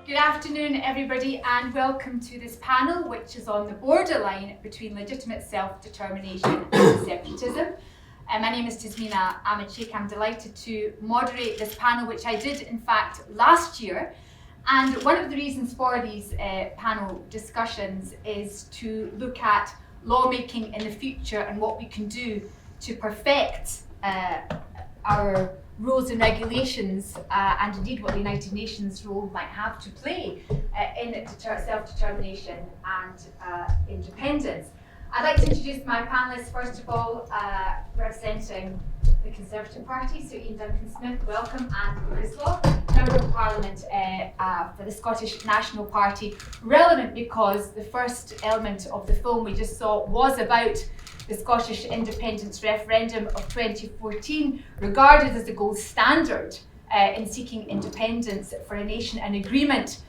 Good afternoon, everybody, and welcome to this panel, which is on the borderline between legitimate self-determination and separatism. My name is Tasmina Ahmed-Sheikh. I'm delighted to moderate this panel, which I did, in fact, last year. And one of the reasons for these panel discussions is to look at lawmaking in the future and what we can do to perfect our rules and regulations, and indeed what the United Nations role might have to play in self-determination and independence. I'd like to introduce my panellists, first of all, representing the Conservative Party, so Iain Duncan Smith, welcome, and Chris Law, Member of Parliament for the Scottish National Party. Relevant because the first element of the film we just saw was about the Scottish independence referendum of 2014, regarded as the gold standard in seeking independence for a nation. An agreement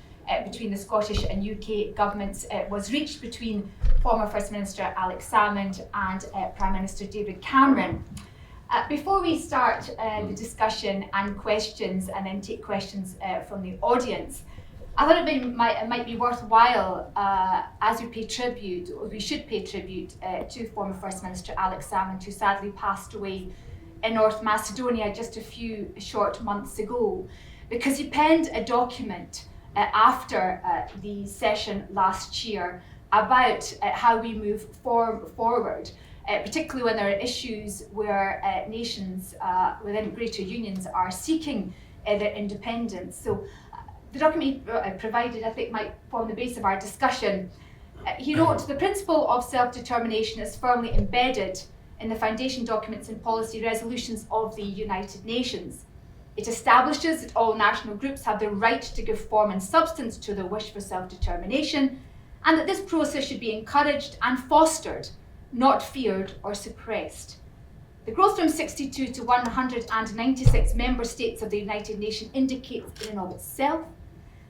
between the Scottish and UK governments was reached between former First Minister Alex Salmond and Prime Minister David Cameron. Before we start the discussion and questions, and then take questions from the audience, I thought it might be worthwhile, as we pay tribute, or we should pay tribute to former First Minister Alex Salmond, who sadly passed away in North Macedonia just a few short months ago, because he penned a document after the session last year about how we move forward, particularly when there are issues where nations within greater unions are seeking their independence. So the document he provided, I think, might form the base of our discussion. He wrote, "The principle of self-determination is firmly embedded in the foundation documents and policy resolutions of the United Nations. It establishes that all national groups have the right to give form and substance to their wish for self-determination, and that this process should be encouraged and fostered, not feared or suppressed. The growth from 62 to 196 member states of the United Nations indicates in and of itself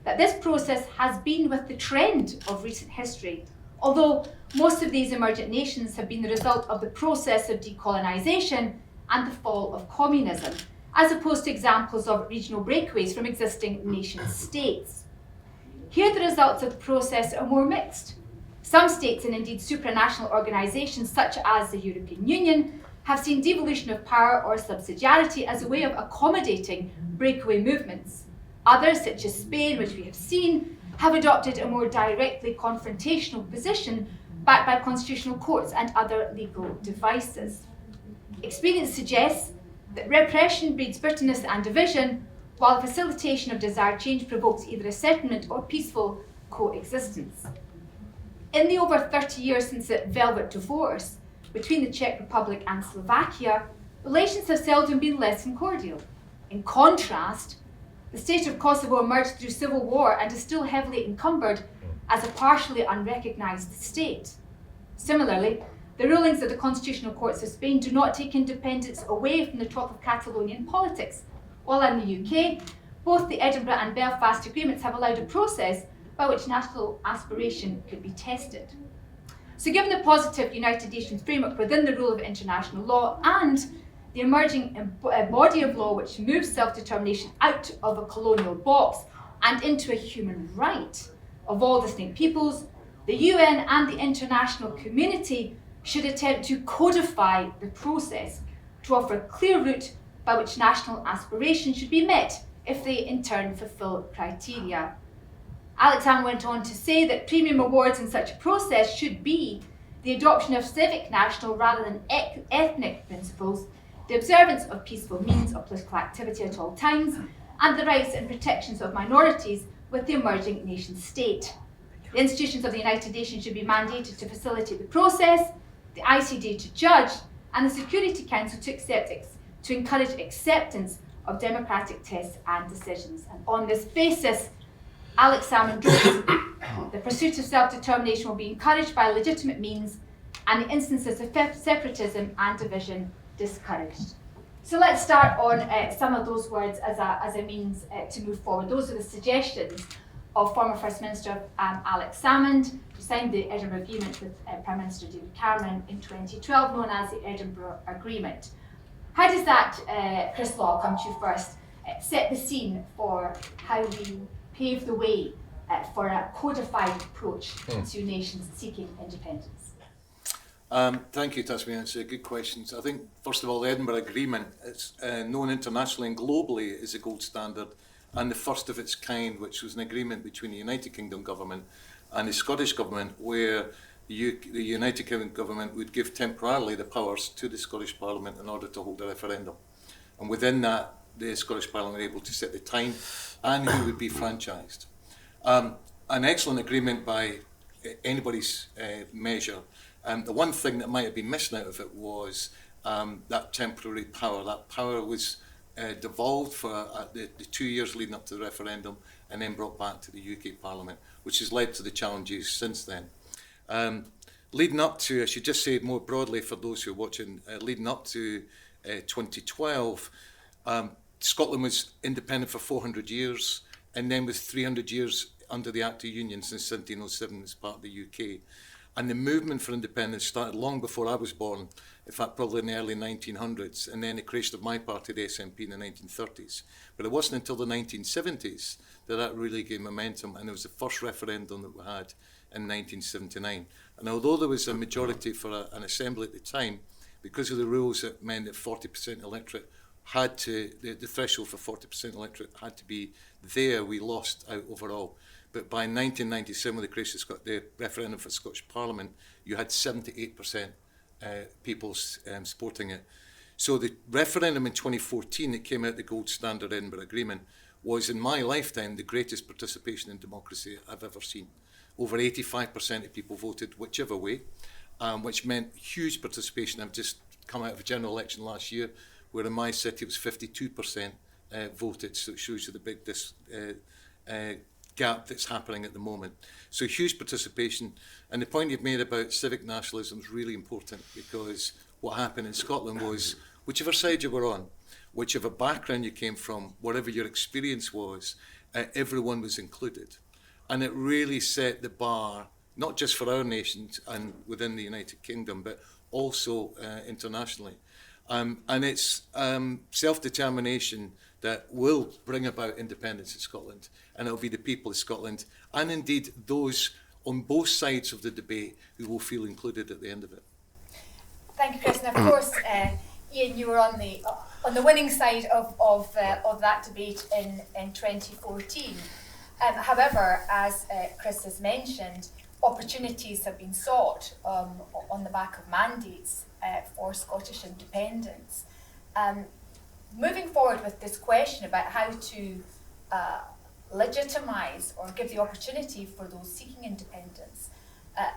that this process has been with the trend of recent history, although most of these emergent nations have been the result of the process of decolonisation and the fall of communism, as opposed to examples of regional breakaways from existing nation states. Here the results of the process are more mixed. Some states, and indeed supranational organisations such as the European Union, have seen devolution of power or subsidiarity as a way of accommodating breakaway movements. Others, such as Spain, which we have seen, have adopted a more directly confrontational position backed by constitutional courts and other legal devices. Experience suggests that repression breeds bitterness and division, while the facilitation of desired change provokes either a settlement or peaceful coexistence. In the over 30 years since the Velvet Divorce between the Czech Republic and Slovakia, relations have seldom been less than cordial. In contrast, the state of Kosovo emerged through civil war and is still heavily encumbered as a partially unrecognised state. Similarly, the rulings of the constitutional courts of Spain do not take independence away from the top of Catalonian politics, while in the UK, both the Edinburgh and Belfast agreements have allowed a process by which national aspiration could be tested. So given the positive United Nations framework within the rule of international law and the emerging body of law which moves self-determination out of a colonial box and into a human right of all distinct peoples, the UN and the international community should attempt to codify the process to offer a clear route by which national aspirations should be met if they in turn fulfil criteria. Alex Salmond went on to say that premium awards in such a process should be the adoption of civic, national rather than ethnic principles, the observance of peaceful means of political activity at all times, and the rights and protections of minorities with the emerging nation state. The institutions of the United Nations should be mandated to facilitate the process, the ICJ to judge, and the Security Council to encourage acceptance of democratic tests and decisions. And on this basis, Alex Salmond wrote, the pursuit of self-determination will be encouraged by legitimate means and the instances of separatism and division discouraged. So let's start on some of those words as a means to move forward. Those are the suggestions of former First Minister Alex Salmond, who signed the Edinburgh Agreement with Prime Minister David Cameron in 2012, known as the Edinburgh Agreement. How does that, Chris Law, come to you first, set the scene for how we pave the way for a codified approach to nations seeking independence? Thank you, Tasmina. It's a good question. I think, first of all, the Edinburgh Agreement is known internationally and globally as a gold standard, and the first of its kind, which was an agreement between the United Kingdom government and the Scottish government, where the United Kingdom government would give temporarily the powers to the Scottish Parliament in order to hold a referendum. And within that, the Scottish Parliament were able to set the time and who would be franchised. An excellent agreement by anybody's measure. The one thing that might have been missing out of it was that temporary power. That power was devolved for the 2 years leading up to the referendum and then brought back to the UK Parliament, which has led to the challenges since then. Leading up to, I should just say more broadly for those who are watching, leading up to 2012, Scotland was independent for 400 years and then was 300 years under the Act of Union since 1707 as part of the UK. And the movement for independence started long before I was born, in fact probably in the early 1900s, and then the creation of my party, the SNP, in the 1930s. But it wasn't until the 1970s that really gained momentum, and it was the first referendum that we had in 1979. And although there was a majority for an assembly at the time, because of the rules that meant that 40% electorate had to, the threshold for 40% electorate had to be there, we lost out overall. But by 1997, with the creation of the referendum for the Scottish Parliament, you had 78% people supporting it. So the referendum in 2014 that came out the gold standard Edinburgh Agreement was, in my lifetime, the greatest participation in democracy I've ever seen. Over 85% of people voted whichever way, which meant huge participation. I've just come out of a general election last year, where in my city it was 52% voted, so it shows you the big gap that's happening at the moment. So huge participation, and the point you've made about civic nationalism is really important, because what happened in Scotland was, whichever side you were on, whichever background you came from, whatever your experience was, everyone was included. And it really set the bar, not just for our nations and within the United Kingdom, but also internationally. And it's self-determination that will bring about independence in Scotland, and it'll be the people of Scotland, and indeed those on both sides of the debate, who will feel included at the end of it. Thank you, Chris. And of course, Iain, you were on the winning side of that debate in 2014. However, as Chris has mentioned, opportunities have been sought on the back of mandates for Scottish independence. Moving forward with this question about how to legitimise or give the opportunity for those seeking independence,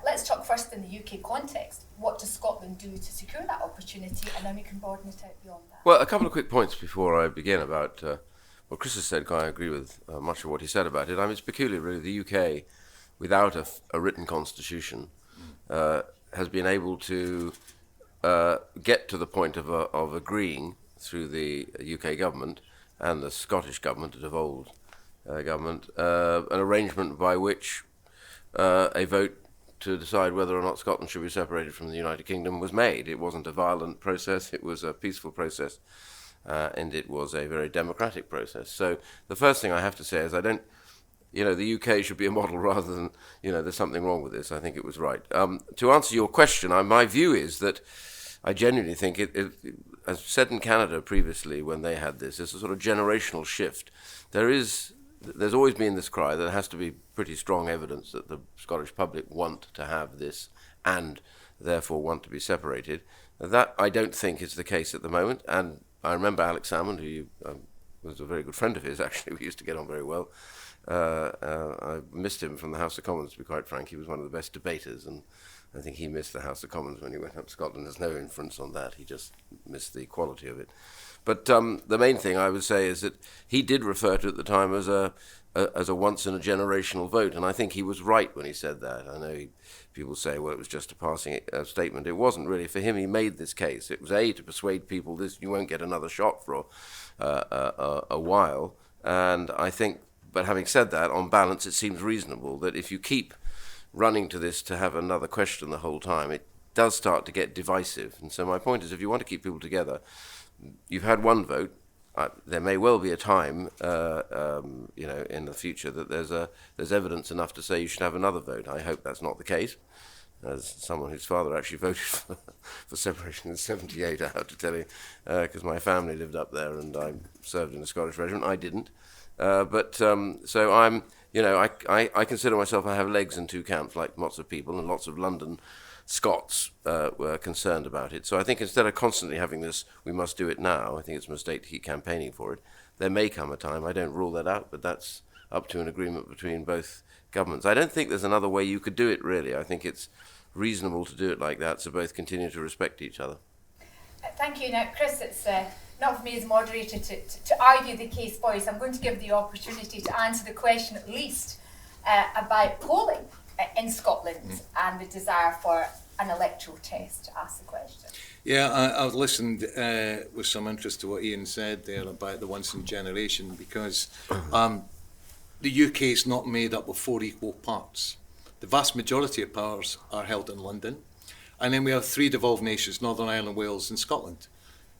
let's talk first in the UK context. What does Scotland do to secure that opportunity, and then we can broaden it out beyond that? Well, a couple of quick points before I begin about what Chris has said. I agree with much of what he said about it. I mean, it's peculiar, really. The UK, without a written constitution, has been able to get to the point of agreeing through the UK government and the Scottish government, a devolved government, an arrangement by which a vote to decide whether or not Scotland should be separated from the United Kingdom was made. It wasn't a violent process, it was a peaceful process, and it was a very democratic process. So the first thing I have to say is the UK should be a model rather than, there's something wrong with this. I think it was right. To answer your question, my view is that I genuinely think it, as said in Canada previously when they had this, there's a sort of generational shift. There's always been this cry that there has to be pretty strong evidence that the Scottish public want to have this and therefore want to be separated. That I don't think is the case at the moment. And I remember Alex Salmond, who was a very good friend of his, actually. We used to get on very well. I missed him from the House of Commons, to be quite frank. He was one of the best debaters, and I think he missed the House of Commons when he went up to Scotland. There's no inference on that. He just missed the quality of it. But the main thing I would say is that he did refer to it at the time as a once-in-a-generational vote, and I think he was right when he said that. I know people say, well, it was just a passing statement. It wasn't really. For him, he made this case. It was, to persuade people this, you won't get another shot for a while. And I think, but having said that, on balance, it seems reasonable that if you keep running to this to have another question the whole time, it does start to get divisive. And so my point is, if you want to keep people together, you've had one vote, there may well be a time, in the future that there's evidence enough to say you should have another vote. I hope that's not the case. As someone whose father actually voted for separation in '78, I have to tell you, because my family lived up there and I served in the Scottish Regiment. I didn't, so I'm, I consider myself, I have legs in two camps, like lots of people, and lots of London Scots were concerned about it. So I think instead of constantly having this, we must do it now, I think it's a mistake to keep campaigning for it. There may come a time, I don't rule that out, but that's up to an agreement between both governments. I don't think there's another way you could do it, really. I think it's reasonable to do it like that, so both continue to respect each other. Thank you. Now, Chris, it's not for me as moderator to argue the case for you, so I'm going to give the opportunity to answer the question at least about polling in Scotland and the desire for an electoral test to ask the question. Yeah, I've listened with some interest to what Iain said there about the once in a generation, because the UK is not made up of 4 equal parts. The vast majority of powers are held in London. And then we have 3 devolved nations, Northern Ireland, Wales and Scotland.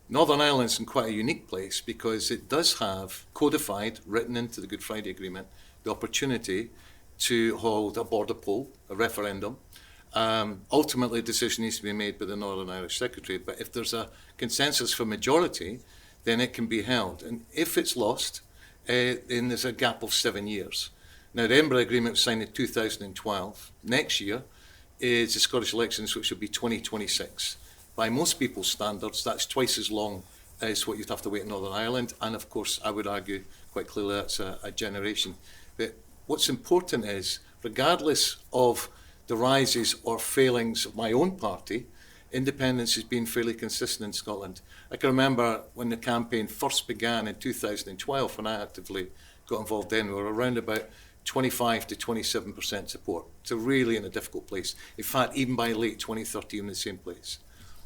Northern Ireland's in quite a unique place because it does have codified, written into the Good Friday Agreement, the opportunity to hold a border poll, a referendum. Ultimately, a decision needs to be made by the Northern Irish Secretary, but if there's a consensus for majority, then it can be held. And if it's lost, then there's a gap of 7 years. Now, the Edinburgh Agreement was signed in 2012. Next year is the Scottish elections, which will be 2026. By most people's standards, that's twice as long as what you'd have to wait in Northern Ireland. And of course, I would argue quite clearly that's a generation. But what's important is, regardless of the rises or failings of my own party, independence has been fairly consistent in Scotland. I can remember when the campaign first began in 2012, when I actively got involved then, we were around about 25 to 27% support. So really in a difficult place. In fact, even by late 2013, in the same place.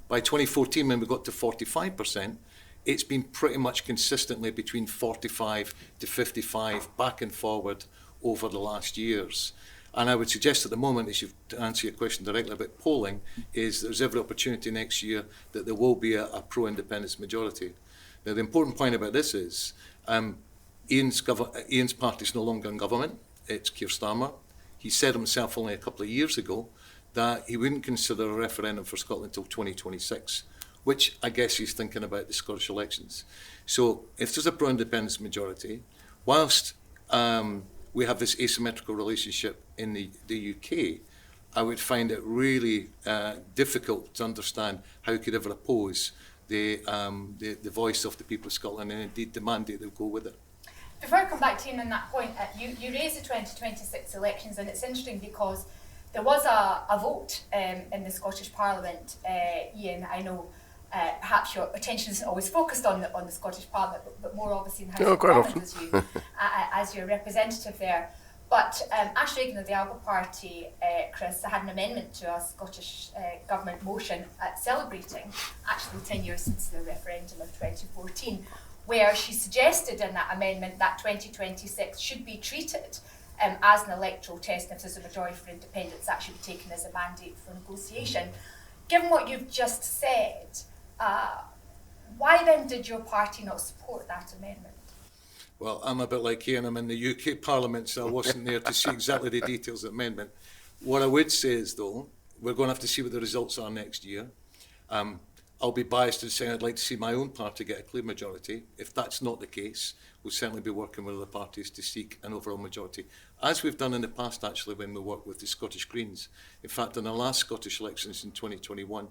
By 2014, when we got to 45%, it's been pretty much consistently between 45 to 55, back and forward over the last years. And I would suggest at the moment, as you to answer your question directly about polling, is there's every opportunity next year that there will be a pro-independence majority. Now, the important point about this is Iain's party is no longer in government. It's Keir Starmer. He said himself only a couple of years ago that he wouldn't consider a referendum for Scotland until 2026, which I guess he's thinking about the Scottish elections. So if there's a pro-independence majority, whilst we have this asymmetrical relationship in the UK, I would find it really difficult to understand how you could ever oppose the voice of the people of Scotland and indeed the mandate that will go with it. Before I come back to Iain on that point, you raised the 2026 elections, and it's interesting because there was a vote in the Scottish Parliament. Iain, I know perhaps your attention isn't always focused on the Scottish Parliament, but more obviously in House of Commons as your representative there. But Ash Regan of the Alba Party, Chris, had an amendment to a Scottish Government motion celebrating actually 10 years since the referendum of 2014, where she suggested in that amendment that 2026 should be treated as an electoral test, and if there's a majority for independence, that should be taken as a mandate for negotiation. Given what you've just said, why then did your party not support that amendment? Well, I'm a bit like Iain, I'm in the UK Parliament, so I wasn't there to see exactly the details of the amendment. What I would say is, though, we're going to have to see what the results are next year. I'll be biased in saying I'd like to see my own party get a clear majority. If that's not the case, we'll certainly be working with other parties to seek an overall majority, as we've done in the past, actually, when we worked with the Scottish Greens. In fact, in the last Scottish elections in 2021,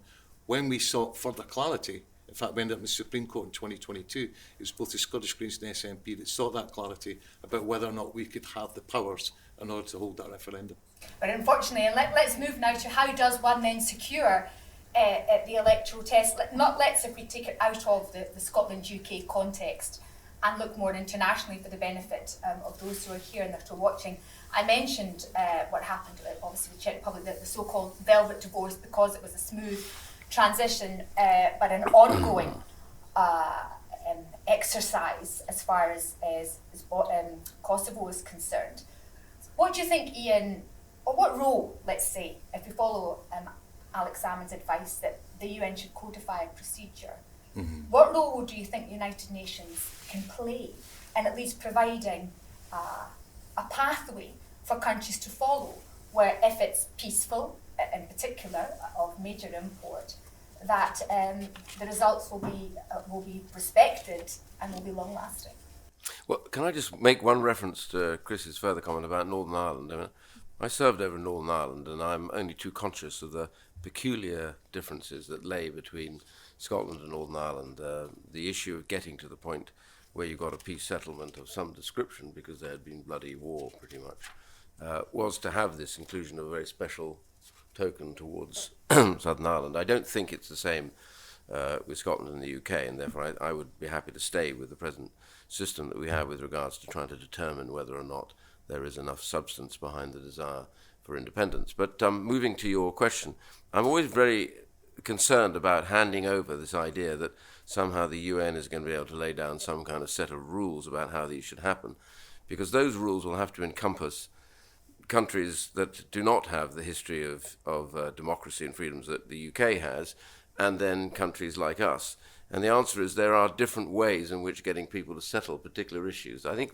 when we sought further clarity, in fact, we ended up in the Supreme Court in 2022, it was both the Scottish Greens and the SNP that sought that clarity about whether or not we could have the powers in order to hold that referendum. But unfortunately, and let's move now to how does one then secure the electoral test. Let's if we take it out of the Scotland-UK context and look more internationally for the benefit of those who are here and that are watching. I mentioned what happened, obviously, with the Czech Republic, the so-called velvet divorce, because it was a smooth transition, but an ongoing exercise as far as Kosovo is concerned. What do you think, Iain, or what role, let's say, if we follow Alex Salmond's advice that the UN should codify a procedure What role do you think the United Nations can play in at least providing a pathway for countries to follow, where if it's peaceful, in particular, of major import, that the results will be respected and will be long-lasting? Well, can I just make one reference to Chris's further comment about Northern Ireland? I mean, I served over in Northern Ireland, and I'm only too conscious of the peculiar differences that lay between Scotland and Northern Ireland. The issue of getting to the point where you got a peace settlement of some description, because there had been bloody war pretty much, was to have this inclusion of a very special token towards Southern Ireland. I don't think it's the same with Scotland and the UK, and therefore I would be happy to stay with the present system that we have with regards to trying to determine whether or not there is enough substance behind the desire for independence. But moving to your question, I'm always very concerned about handing over this idea that somehow the UN is going to be able to lay down some kind of set of rules about how these should happen, because those rules will have to encompass countries that do not have the history of democracy and freedoms that the UK has, and then countries like us. And the answer is there are different ways in which getting people to settle particular issues. I think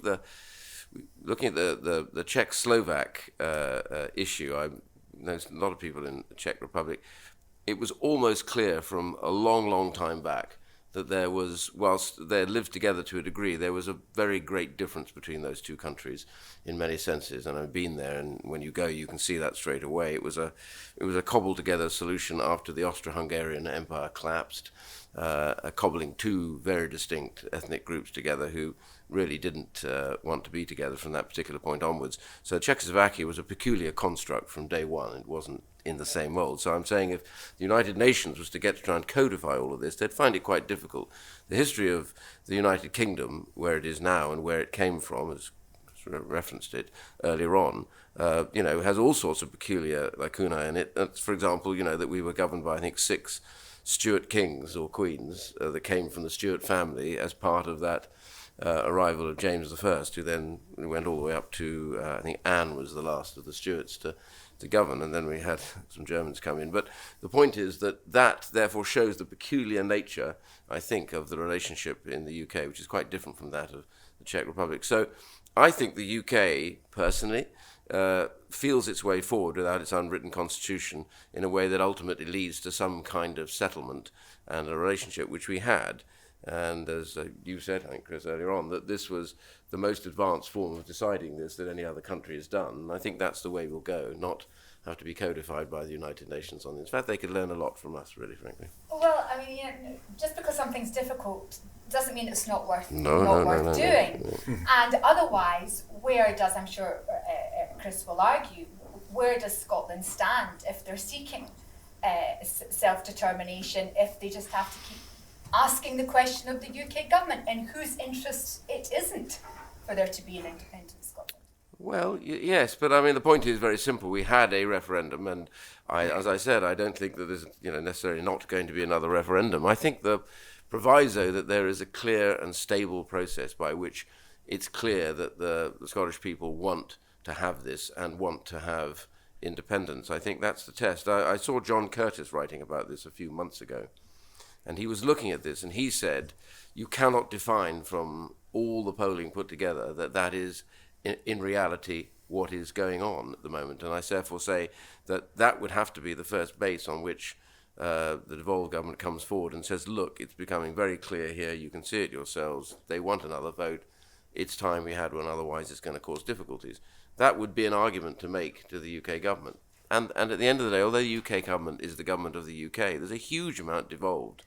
looking at the Czech-Slovak issue, I know a lot of people in the Czech Republic, it was almost clear from a long, long time back that there was, whilst they lived together to a degree, there was a very great difference between those two countries in many senses. And I've been there, and when you go, you can see that straight away. It was a cobbled together solution after the Austro-Hungarian Empire collapsed, cobbling two very distinct ethnic groups together who really didn't want to be together from that particular point onwards. So Czechoslovakia was a peculiar construct from day one. It wasn't in the same mold. So I'm saying if the United Nations was to get to try and codify all of this, they'd find it quite difficult. The history of the United Kingdom, where it is now and where it came from, as referenced it earlier on, has all sorts of peculiar lacunae in it. For example, that we were governed by, I think, 6 Stuart kings or queens that came from the Stuart family as part of that arrival of James I, who then went all the way up to, I think Anne was the last of the Stuarts to govern, and then we had some Germans come in. But the point is that therefore shows the peculiar nature, I think, of the relationship in the UK, which is quite different from that of the Czech Republic. So I think the UK, personally, feels its way forward without its unwritten constitution in a way that ultimately leads to some kind of settlement and a relationship which we had. And as you said, I think, Chris, earlier on, that this was the most advanced form of deciding this that any other country has done. And I think that's the way we'll go, not have to be codified by the United Nations on this. In fact, they could learn a lot from us, really, frankly. Well, I mean, just because something's difficult doesn't mean it's not worth doing. No. And otherwise, where does, I'm sure Chris will argue, where does Scotland stand if they're seeking self-determination, if they just have to keep asking the question of the UK government in whose interest it isn't for there to be an independent Scotland? Well, yes, but I mean the point is very simple. We had a referendum, and as I said, I don't think that there's necessarily not going to be another referendum. I think the proviso that there is a clear and stable process by which it's clear that the Scottish people want to have this and want to have independence. I think that's the test. I saw John Curtis writing about this a few months ago. And he was looking at this, and he said, you cannot define from all the polling put together that is, in reality, what is going on at the moment. And I therefore say that would have to be the first base on which the devolved government comes forward and says, look, it's becoming very clear here, you can see it yourselves, they want another vote, it's time we had one, otherwise it's going to cause difficulties. That would be an argument to make to the UK government. And at the end of the day, although the UK government is the government of the UK, there's a huge amount devolved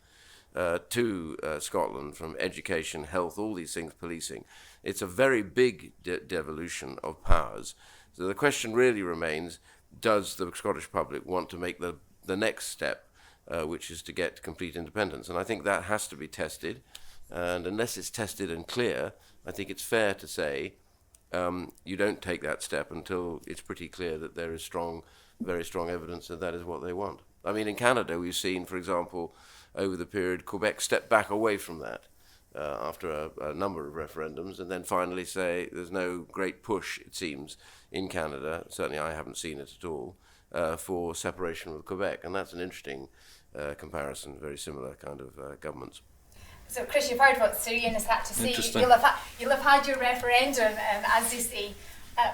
to Scotland from education, health, all these things, policing. It's a very big devolution of powers. So the question really remains, does the Scottish public want to make the next step, which is to get complete independence? And I think that has to be tested. And unless it's tested and clear, I think it's fair to say you don't take that step until it's pretty clear that there is very strong evidence that is what they want. I mean, in Canada, we've seen, for example, over the period, Quebec step back away from that after a number of referendums, and then finally say there's no great push, it seems, in Canada, certainly I haven't seen it at all, for separation with Quebec. And that's an interesting comparison, very similar kind of governments. So, Chris, you've heard what Sir Iain has had to say. Interesting. You'll have had your referendum, as they say.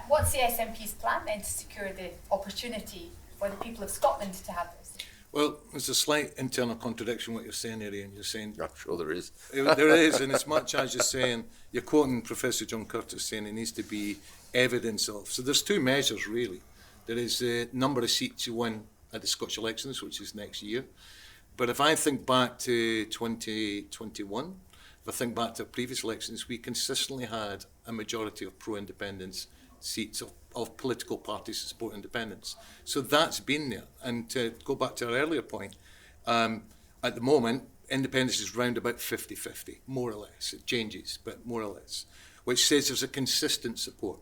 What's the SNP's plan then to secure the opportunity for the people of Scotland to have this? Well, there's a slight internal contradiction what you're saying there, Ian. You're saying... I'm sure there is. There is, and as much as you're saying, you're quoting Professor John Curtis saying it needs to be evidence of. So there's two measures, really. There is the number of seats you win at the Scottish elections, which is next year. But if I think back to 2021, if I think back to previous elections, we consistently had a majority of pro-independence seats of political parties that support independence. So that's been there. And to go back to our earlier point, at the moment, independence is round about 50-50, more or less. It changes, but more or less, which says there's a consistent support.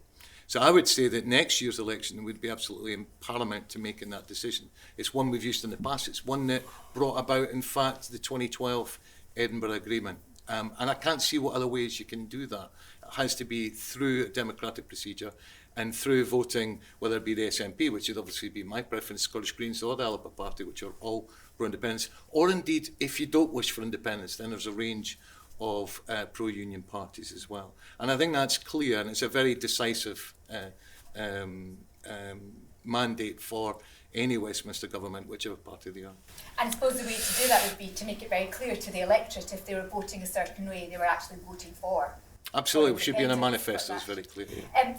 So I would say that next year's election would be absolutely paramount to making that decision. It's one we've used in the past. It's one that brought about, in fact, the 2012 Edinburgh Agreement. And I can't see what other ways you can do that. It has to be through a democratic procedure and through voting, whether it be the SNP, which would obviously be my preference, Scottish Greens, or the Alba Party, which are all pro-independence, or indeed, if you don't wish for independence, then there's a range of pro-union parties as well. And I think that's clear, and it's a very decisive mandate for any Westminster government, whichever party they are. And I suppose the way to do that would be to make it very clear to the electorate, if they were voting a certain way, they were actually voting for. Absolutely, it should be in a manifesto, it's very clear.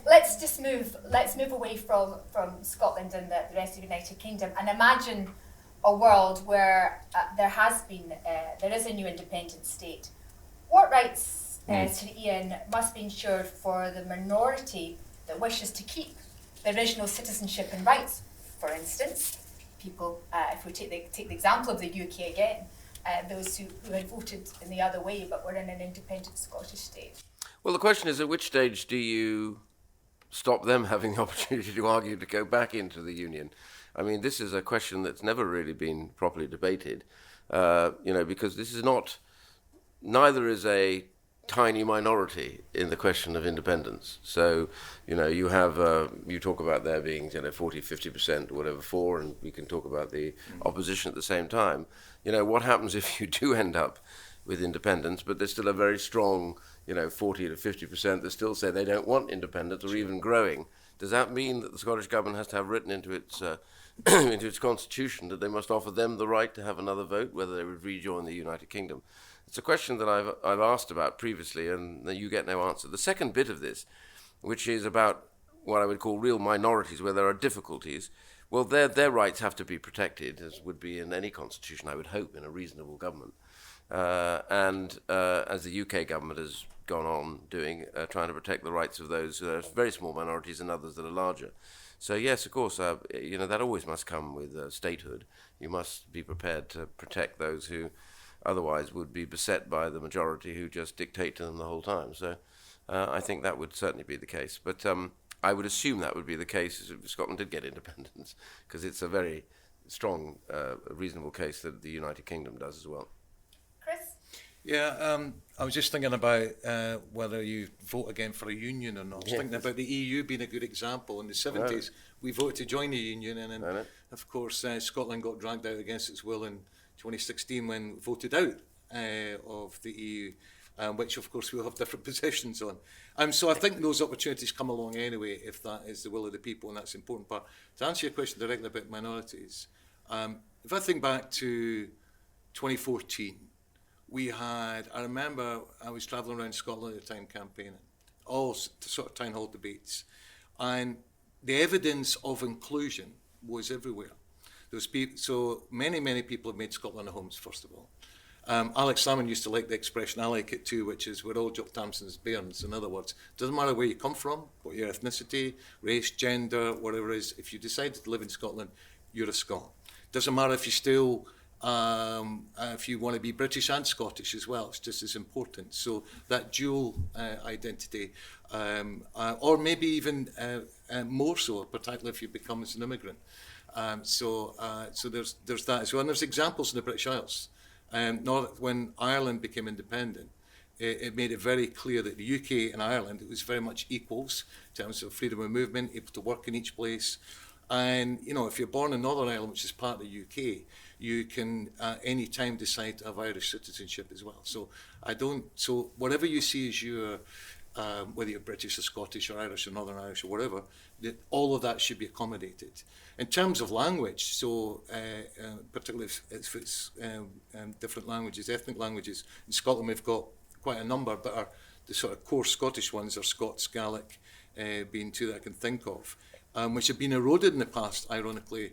Let's move away from Scotland and the rest of the United Kingdom and imagine a world where there is a new independent state. What rights, Sir Iain, must be ensured for the minority that wishes to keep the original citizenship and rights? For instance, people, if we take the example of the UK again, those who had voted in the other way but were in an independent Scottish state. Well, the question is, at which stage do you stop them having the opportunity to argue to go back into the Union? I mean, this is a question that's never really been properly debated, because this is not, neither is a tiny minority in the question of independence. So, you have, you talk about there being, 40, 50% or whatever for, and we can talk about the opposition at the same time. What happens if you do end up with independence, but there's still a very strong, 40 to 50% that still say they don't want independence or even growing? Does that mean that the Scottish Government has to have written into its into its constitution that they must offer them the right to have another vote, whether they would rejoin the United Kingdom? It's a question that I've asked about previously, and you get no answer. The second bit of this, which is about what I would call real minorities, where there are difficulties, well, their rights have to be protected, as would be in any constitution, I would hope, in a reasonable government. And as the UK government has gone on doing, trying to protect the rights of those who are very small minorities and others that are larger. So yes, of course, that always must come with statehood. You must be prepared to protect those who otherwise would be beset by the majority who just dictate to them the whole time. So I think that would certainly be the case. But I would assume that would be the case if Scotland did get independence, because it's a very strong, reasonable case that the United Kingdom does as well. Chris? Yeah, I was just thinking about whether you vote again for a union or not. I was thinking about the EU being a good example. In the 70s, we voted to join the union, and then, of course, Scotland got dragged out against its will in 2016 when voted out of the EU, which, of course, we'll have different positions on. So I think those opportunities come along anyway, if that is the will of the people, and that's the important part. To answer your question directly about minorities, if I think back to 2014, I remember I was travelling around Scotland at the time campaigning, all sort of town hall debates, and the evidence of inclusion was everywhere. So many people have made Scotland a home, first of all. Alex Salmon used to like the expression, I like it too, which is we're all Jock Tamson's bairns. In other words, it doesn't matter where you come from, what your ethnicity, race, gender, whatever it is, if you decide to live in Scotland, you're a Scot. Doesn't matter if you still if you want to be British and Scottish as well, it's just as important. So that dual identity, or maybe even more so, particularly if you become as an immigrant. So there's that as well. And there's examples in the British Isles. When Ireland became independent, it made it very clear that the UK and Ireland, it was very much equals in terms of freedom of movement, able to work in each place. And, you know, if you're born in Northern Ireland, which is part of the UK, you can any time decide to have Irish citizenship as well. So whatever you see as your, whether you're British or Scottish or Irish or Northern Irish or whatever, all of that should be accommodated. In terms of language, so particularly if it's different languages, ethnic languages, in Scotland we've got quite a number, but the sort of core Scottish ones are Scots, Gaelic, being two that I can think of, which have been eroded in the past, ironically,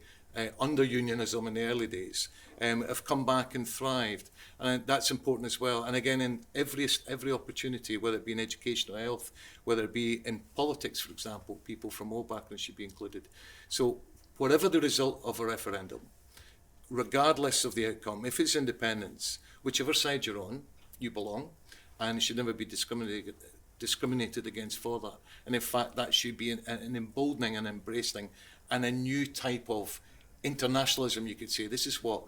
under unionism in the early days, have come back and thrived. And that's important as well. And again, in every opportunity, whether it be in education or health, whether it be in politics, for example, people from all backgrounds should be included. So whatever the result of a referendum, regardless of the outcome, if it's independence, whichever side you're on, you belong, and it should never be discriminated against for that. And in fact, that should be an emboldening and embracing and a new type of internationalism, you could say. This is what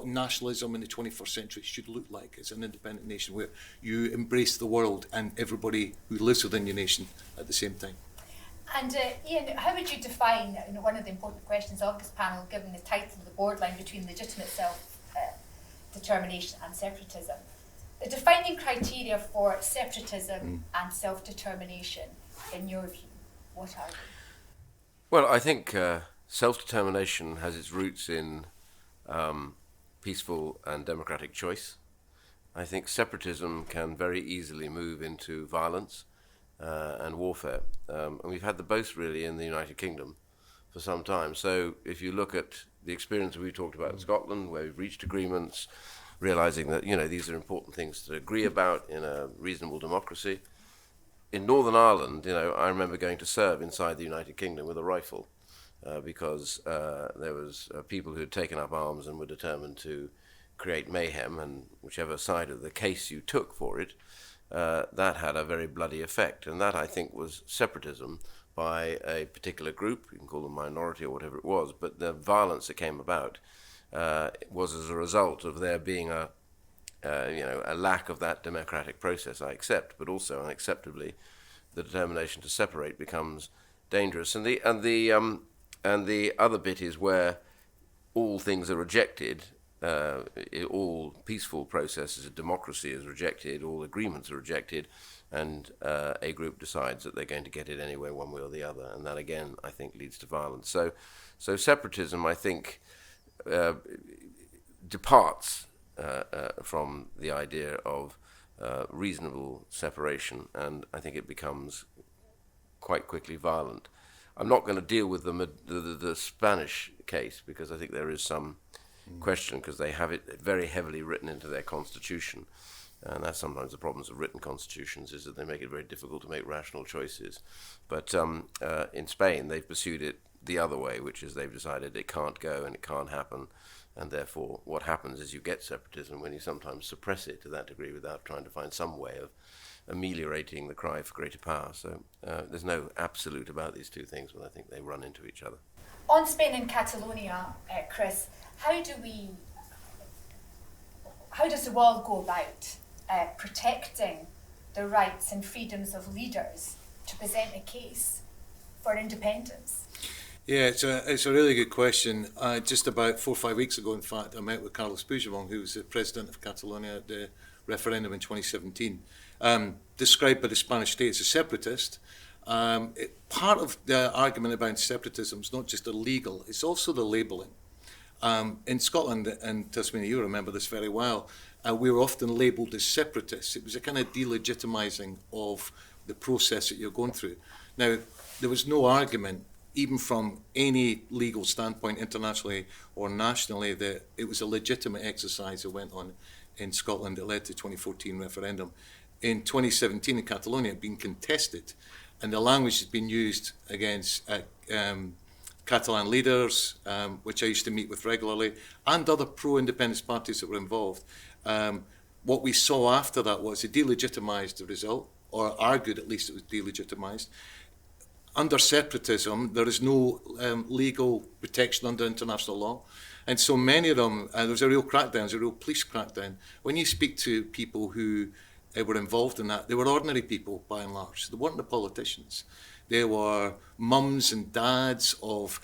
nationalism in the 21st century should look like as an independent nation, where you embrace the world and everybody who lives within your nation at the same time. And Iain, how would you define, one of the important questions of this panel, given the title of the borderline between legitimate self-determination and separatism, the defining criteria for separatism and self-determination, in your view, what are they? Well, I think self-determination has its roots in peaceful and democratic choice. I think separatism can very easily move into violence and warfare. And we've had the both really in the United Kingdom for some time. So if you look at the experience we talked about in Scotland, where we've reached agreements, realizing that, these are important things to agree about in a reasonable democracy. In Northern Ireland, I remember going to serve inside the United Kingdom with a rifle because there was people who had taken up arms and were determined to create mayhem, and whichever side of the case you took for it, that had a very bloody effect. And that, I think, was separatism by a particular group. You can call them minority or whatever it was, but the violence that came about was as a result of there being a lack of that democratic process, I accept, but also unacceptably, the determination to separate becomes dangerous. And the other bit is where all things are rejected, all peaceful processes of democracy is rejected, all agreements are rejected, and a group decides that they're going to get it anyway, one way or the other, and that again, I think, leads to violence. So separatism, I think, departs from the idea of reasonable separation, and I think it becomes quite quickly violent. I'm not going to deal with the Spanish case, because I think there is some question, because they have it very heavily written into their constitution, and that's sometimes the problems of written constitutions, is that they make it very difficult to make rational choices. But in Spain, they've pursued it the other way, which is they've decided it can't go and it can't happen, and therefore what happens is you get separatism when you sometimes suppress it to that degree without trying to find some way of ameliorating the cry for greater power. So there's no absolute about these two things, but I think they run into each other. On Spain and Catalonia, Chris, how does the world go about protecting the rights and freedoms of leaders to present a case for independence? Yeah, it's a really good question. Just about 4 or 5 weeks ago, in fact, I met with Carles Puigdemont, who was the president of Catalonia at the referendum in 2017, described by the Spanish state as a separatist. Part of the argument about separatism is not just illegal, it's also the labelling. In Scotland and Tasmania, you remember this very well, we were often labelled as separatists. It was a kind of delegitimising of the process that you're going through. Now, there was no argument, even from any legal standpoint, internationally or nationally, that it was a legitimate exercise that went on in Scotland that led to the 2014 referendum. In 2017 in Catalonia, it had been contested, and the language had been used against Catalan leaders, which I used to meet with regularly, and other pro-independence parties that were involved. What we saw after that was it delegitimised the result, or argued at least it was delegitimised. Under separatism, there is no legal protection under international law. And so many of them, there was a real crackdown, there was a real police crackdown. When you speak to people who were involved in that, they were ordinary people by and large. They weren't the politicians. They were mums and dads of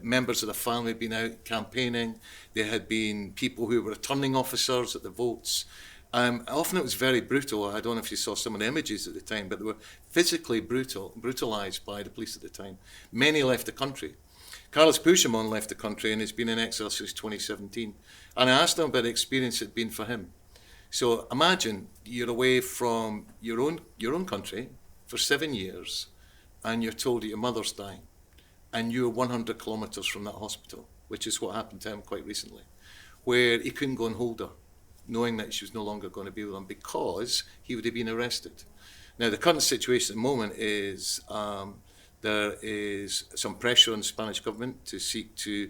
members of the family being out campaigning. There had been people who were returning officers at the votes. Often it was very brutal. I don't know if you saw some of the images at the time, but they were physically brutalised by the police at the time. Many left the country. Carlos Puigdemont left the country and has been in exile since 2017. And I asked him about the experience it had been for him. So imagine you're away from your own country for 7 years, and you're told that your mother's dying, and you're 100 kilometres from that hospital, which is what happened to him quite recently, where he couldn't go and hold her, knowing that she was no longer going to be with him because he would have been arrested. Now, the current situation at the moment is there is some pressure on the Spanish government to seek to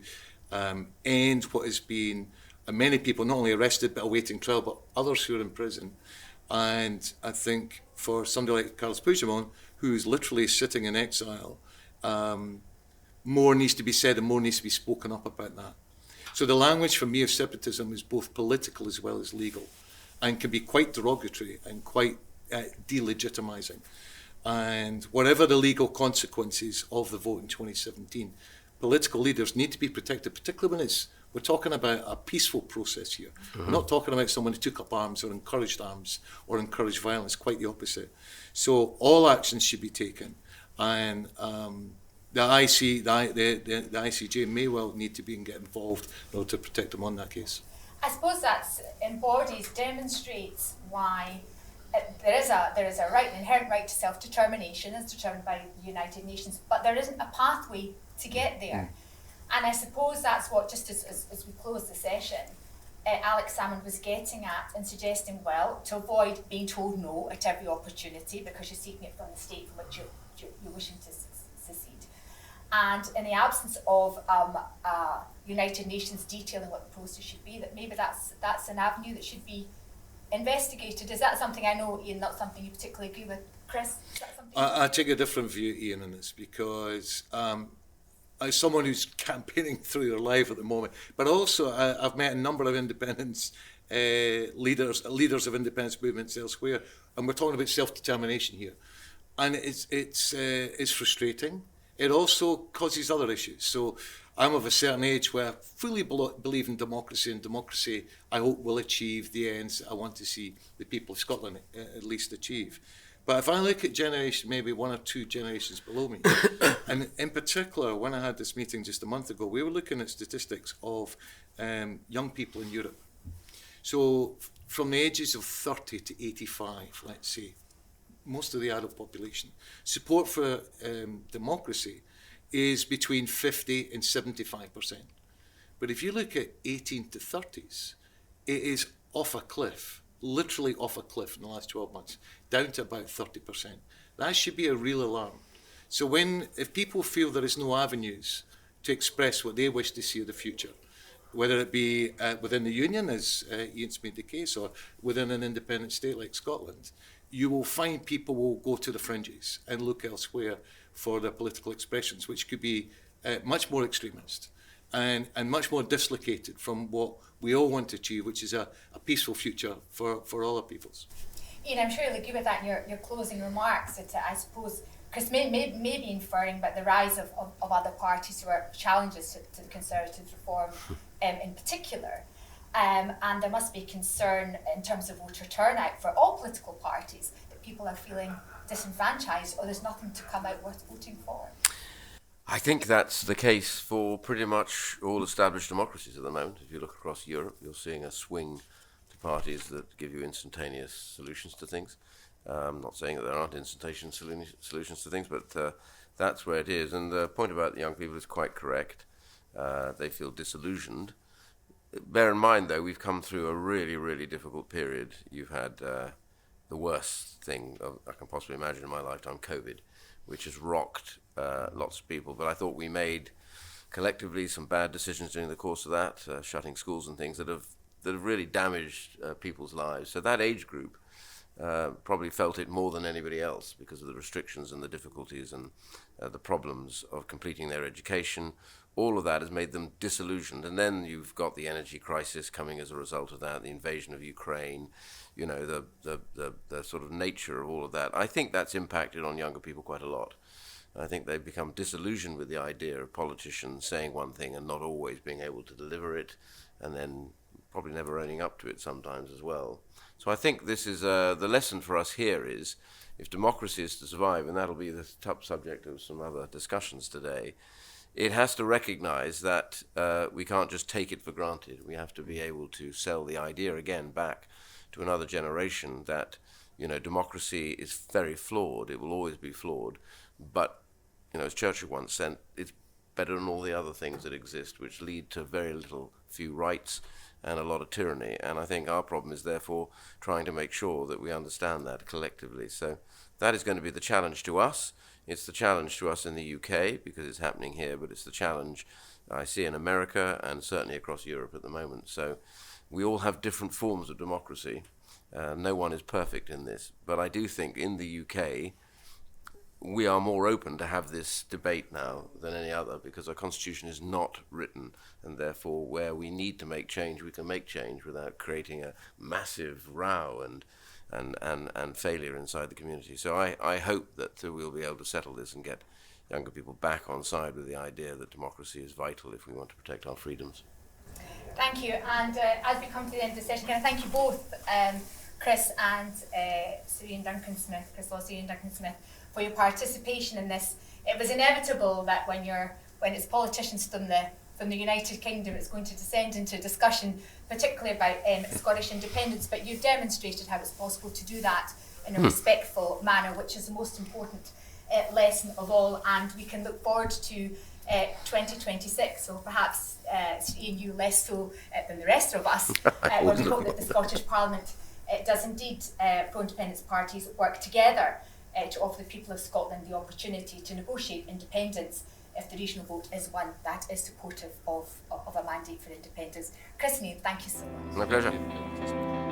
end what has been many people not only arrested but awaiting trial, but others who are in prison. And I think for somebody like Carlos Puigdemont, who is literally sitting in exile, more needs to be said and more needs to be spoken up about that. So the language for me of separatism is both political as well as legal, and can be quite derogatory and quite delegitimising. And whatever the legal consequences of the vote in 2017, political leaders need to be protected, particularly when we're talking about a peaceful process here. Mm-hmm. We're not talking about someone who took up arms or encouraged violence, quite the opposite. So all actions should be taken. And the ICJ may well need to get involved in order to protect them on that case. I suppose that's embodies, demonstrates why there is a right, an inherent right to self-determination as determined by the United Nations, but there isn't a pathway to get there. And I suppose that's what, just as we close the session, Alex Salmond was getting at and suggesting, well, to avoid being told no at every opportunity because you're seeking it from the state from which you're wishing to secede. And in the absence of United Nations detailing what the process should be, that maybe that's an avenue that should be investigated. Is that something, I know, Iain, not something you particularly agree with? Chris, is that something? I take a different view, Iain, on this because as someone who's campaigning through their life at the moment, but also I've met a number of independence leaders of independence movements elsewhere, and we're talking about self-determination here, and it's frustrating. It also causes other issues. So I'm of a certain age where I fully believe in democracy, and democracy, I hope, will achieve the ends I want to see the people of Scotland at least achieve. But if I look at generation, maybe one or two generations below me, and in particular, when I had this meeting just a month ago, we were looking at statistics of young people in Europe. So from the ages of 30 to 85, let's say, most of the adult population, support for democracy is between 50 and 75%. But if you look at 18 to 30s, it is off a cliff, literally off a cliff in the last 12 months, down to about 30%. That should be a real alarm. So if people feel there is no avenues to express what they wish to see of the future, whether it be within the Union, as Iain's made the case, or within an independent state like Scotland, you will find people will go to the fringes and look elsewhere for their political expressions, which could be much more extremist and much more dislocated from what we all want to achieve, which is a peaceful future for all our peoples. Iain, I'm sure you'll agree with that in your closing remarks. That I suppose Chris may be inferring about the rise of other parties who are challenges to the Conservative reform in particular. And there must be concern in terms of voter turnout for all political parties, that people are feeling disenfranchised or there's nothing to come out worth voting for. I think that's the case for pretty much all established democracies at the moment. If you look across Europe, you're seeing a swing to parties that give you instantaneous solutions to things. I'm not saying that there aren't instantaneous solutions to things, but that's where it is. And the point about the young people is quite correct. They feel disillusioned. Bear in mind, though, we've come through a really, really difficult period. You've had the worst thing I can possibly imagine in my lifetime, COVID, which has rocked lots of people. But I thought we made collectively some bad decisions during the course of that, shutting schools and things that have really damaged people's lives. So that age group probably felt it more than anybody else because of the restrictions and the difficulties and the problems of completing their education. All of that has made them disillusioned. And then you've got the energy crisis coming as a result of that, the invasion of Ukraine, you know, the sort of nature of all of that. I think that's impacted on younger people quite a lot. I think they've become disillusioned with the idea of politicians saying one thing and not always being able to deliver it, and then probably never owning up to it sometimes as well. So I think this is the lesson for us here is, if democracy is to survive, and that'll be the top subject of some other discussions today, it has to recognize that we can't just take it for granted. We have to be able to sell the idea again back to another generation that, you know, democracy is very flawed. It will always be flawed. But, you know, as Churchill once said, it's better than all the other things that exist, which lead to very few rights and a lot of tyranny. And I think our problem is therefore trying to make sure that we understand that collectively. So that is going to be the challenge to us. It's the challenge to us in the UK because it's happening here, but it's the challenge I see in America and certainly across Europe at the moment. So we all have different forms of democracy. No one is perfect in this. But I do think in the UK, we are more open to have this debate now than any other because our constitution is not written, and therefore where we need to make change, we can make change without creating a massive row and failure inside the community. So I hope that we'll be able to settle this and get younger people back on side with the idea that democracy is vital if we want to protect our freedoms. Thank you. And as we come to the end of the session, can I thank you both, Chris and Sir Iain Duncan Smith, Chris Law, Sir Iain Duncan Smith, for your participation in this. It was inevitable that when it's politicians from the United Kingdom, it's going to descend into a discussion, particularly about Scottish independence. But you've demonstrated how it's possible to do that in a respectful manner, which is the most important lesson of all. And we can look forward to 2026, so perhaps Iain, you less so than the rest of us, when we hope that the Scottish Parliament does indeed, pro-independence parties work together to offer the people of Scotland the opportunity to negotiate independence if the regional vote is one that is supportive of a mandate for independence. Chris and Iain, thank you so much. My pleasure.